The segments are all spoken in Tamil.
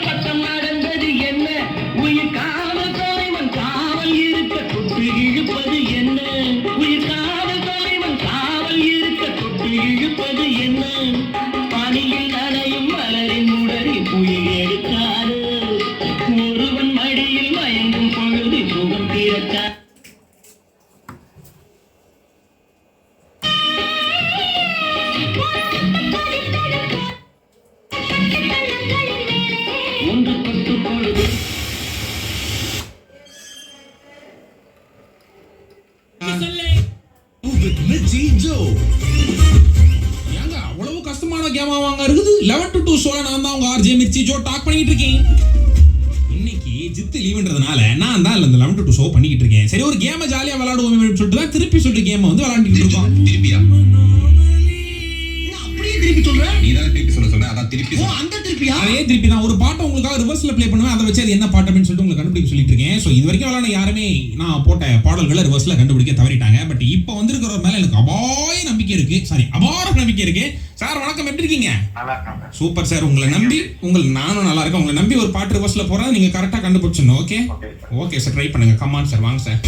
பக்கம் நடந்தது என்ன? உயிர் காவல் தலைவன் காவல் இருக்க தொட்டு இழுப்பது என்ன? உயிர் காவல் தலைவன் காவல் இருக்க தொட்டு இழுப்பது என்ன? பனியில் நனையும் மலரின் உடலில் புயல் எடுக்காது. ஒருவன் மடியில் மயங்கும் பொழுது சுகம் பிறக்காது. ஒன்று தொட்டு பொழுது அவ்வளவு கஷ்டமான கேமா வாங்க இருக்குது. 11 to 2 ஷோல நான் தான் உங்க ஆர்ஜே மிர்ச்சி ஜோ டாக் பண்ணிட்டு இருக்கேன். இன்னைக்கு ஜித்து லீவ்ன்றதுனால நான் தான் இந்த 11 to 2 ஷோ பண்ணிட்டு இருக்கேன். சரி ஒரு கேமை ஜாலியா விளையாடுவோம் சொல்லிட்டு தான் திருப்பி சொல்லிட்டு கேமை வந்து விளையாடிட்டு இருக்கோம். திருப்பியா அப்படியே திருப்பி சொல்றேன். நீ தான் திருப்பி சொல்ற அதான் திருப்பி அந்த திருப்பியா? அதே திருப்பி தான் ஒரு பாட்டை உங்களுக்காக ரிவர்ஸ்ல ப்ளே பண்ணுவேன். அதை வச்சு அது என்ன பாட்டு அப்படின்னு சொல்லிட்டு உங்களுக்கு கண்டுபிடிக்க சொல்லிட்டு இருக்கேன். ஸோ இது வரைக்கும் விளையாட யாருமே நான் போட்ட பாடல்களை ரிவர்ஸ்ல கண்டுபிடிக்க தவறிட்டாங்க. பட் இப்போ வந்திருக்கிற மேல எனக்கு அபார நம்பிக்கை இருக்கு. சார் வணக்கம், எப்படி இருக்கீங்க? Super sir. நானும் நல்லா இருக்கேன். உங்களை நம்பி ஒரு பாட்டு ரிவர்ஸ்ல போறேன். நீங்க கரெக்டா கண்டுபிடிச்சணும். ஓகே சார், ட்ரை பண்ணுங்க. கமான் சார், வாங்க சார்.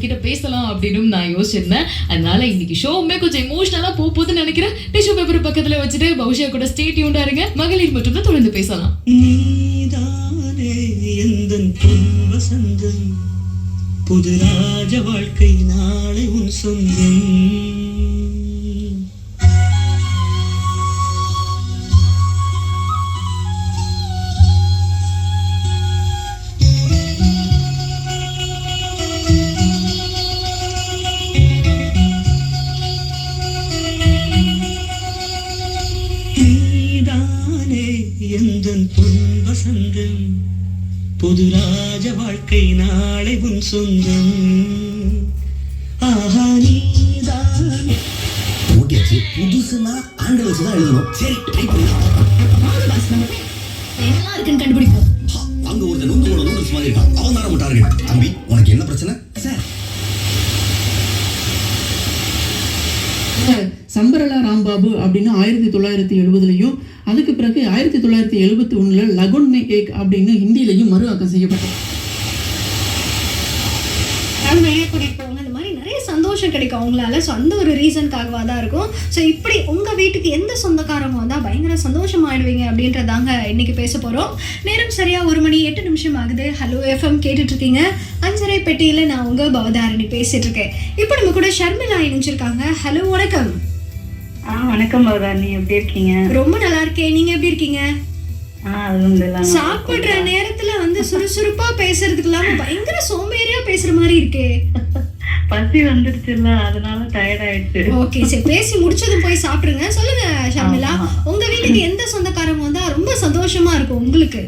கிட்ட பேசலாம் அப்படின்னு நான் யோசிச்சிருந்தேன். அதனால இன்னைக்கு ஷோவுமே கொஞ்சம் எமோஷனலா போகுதுன்னு நினைக்கிறேன். டிஷ்யூ பேப்பர் பக்கத்துல வச்சுட்டு பவுஷியா கூட ஸ்டே டியூன்டா இருங்க. மகளிர் மட்டும் தான் தொடர்ந்து பேசலாம். நீதானே எந்தன் பொன் வசந்தம், புது ராஜ வாழ்க்கை நாளை உன் சொந்தம். எந்தன் பொன் வசந்தம், புது ராஜ வாழ்க்கை நாளை உன் சொந்தம். ஆஹா நீதான். ஓகே, புதுசுனா ஆங்கில வச்சு தான் எழுதணும். சரி, ட்ரை பண்ணலாம். என்ன இருக்குன்னு கண்டுபிடிப்போம். அங்க ஒருத்தன் நூறு மாதிரி இருக்கான். அவன் தான் நம்ம டார்கெட். தம்பி, உனக்கு என்ன பிரச்சனை சார்? சம்பரலா ராம்பாபு அப்படின்னு 1970 அதுக்கு பிறகு 1971 லகுன் மே ஏக் அப்படின்னு ஹிந்திலையும் மறு ஆக்கம் செய்யப்பட்டது. வெளியே கூட்டிகிட்டு போவாங்க. இந்த மாதிரி நிறைய சந்தோஷம் கிடைக்கும் அவங்களால. ஸோ அந்த ஒரு ரீசனுக்காகவா தான் இருக்கும். ஸோ இப்படி உங்கள் வீட்டுக்கு எந்த சொந்தக்காரங்க வந்தால் பயங்கர சந்தோஷமாயிடுவீங்க அப்படின்றதாங்க இன்னைக்கு பேச போகிறோம். நேரம் சரியாக 1:08 ஆகுது. ஹலோ எஃப்எம் கேட்டுட்ருக்கீங்க. அஞ்சரை பெட்டியில் நான் உங்கள் பவதாரணி பேசிகிட்டு இருக்கேன். இப்போ நம்ம கூட ஷர்மிளா இணைஞ்சிருக்காங்க. ஹலோ, வணக்கம். வணக்கம் பவதாரணி, எப்படி இருக்கீங்க? ரொம்ப நல்லா இருக்கேன். நீங்கள் எப்படி இருக்கீங்க? சாப்பிடுற நேரத்துல வந்து சுறுசுறுப்பா பேசுறதுக்கு இல்லாம பயங்கர சோம்பேறியா பேசுற மாதிரி இருக்கே. பசி வந்துருச்சுல்ல, அதனால டயர்ட் ஆயிடுச்சு. ஓகே, சரி, பேசி முடிச்சதும் போய் சாப்பிடுங்க. சொல்லுங்க ஷர்மிளா, உங்க வீட்டுக்கு எந்த சொந்தக்காரங்க வந்தா ரொம்ப சந்தோஷமா இருக்கும் உங்களுக்கு?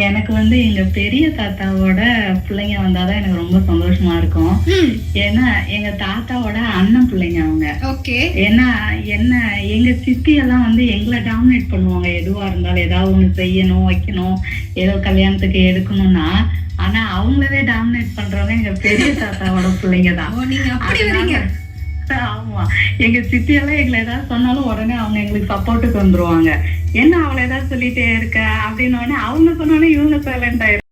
எனக்கு வந்து எங்க பெரிய தாத்தாவோட பிள்ளைங்க வந்தாதான் எனக்கு ரொம்ப சந்தோஷமா இருக்கும். ஏன்னா எங்க தாத்தாவோட அண்ணன் பிள்ளைங்க அவங்க. ஓகே. ஏன்னா எங்க சித்தி எல்லாம் வந்து எங்களை டாமினேட் பண்ணுவாங்க. எதுவா இருந்தாலும் ஏதாவது ஒண்ணு செய்யணும், வைக்கணும், ஏதோ கல்யாணத்துக்கு எடுக்கணும்னா. ஆனா அவங்களவே டாமினேட் பண்றவங்க எங்க பெரிய தாத்தாவோட பிள்ளைங்க தான். ஆமா, எங்க சித்தி எல்லாம் எங்களை ஏதாவது சொன்னாலும் உடனே அவங்க எங்களுக்கு சப்போர்ட்டுக்கு வந்துருவாங்க. என்ன அவளை ஏதாவது சொல்லிட்டே இருக்க அப்படின்னு அவங்க சொன்னாலும் இவங்க சைலண்ட் ஆயிரும்.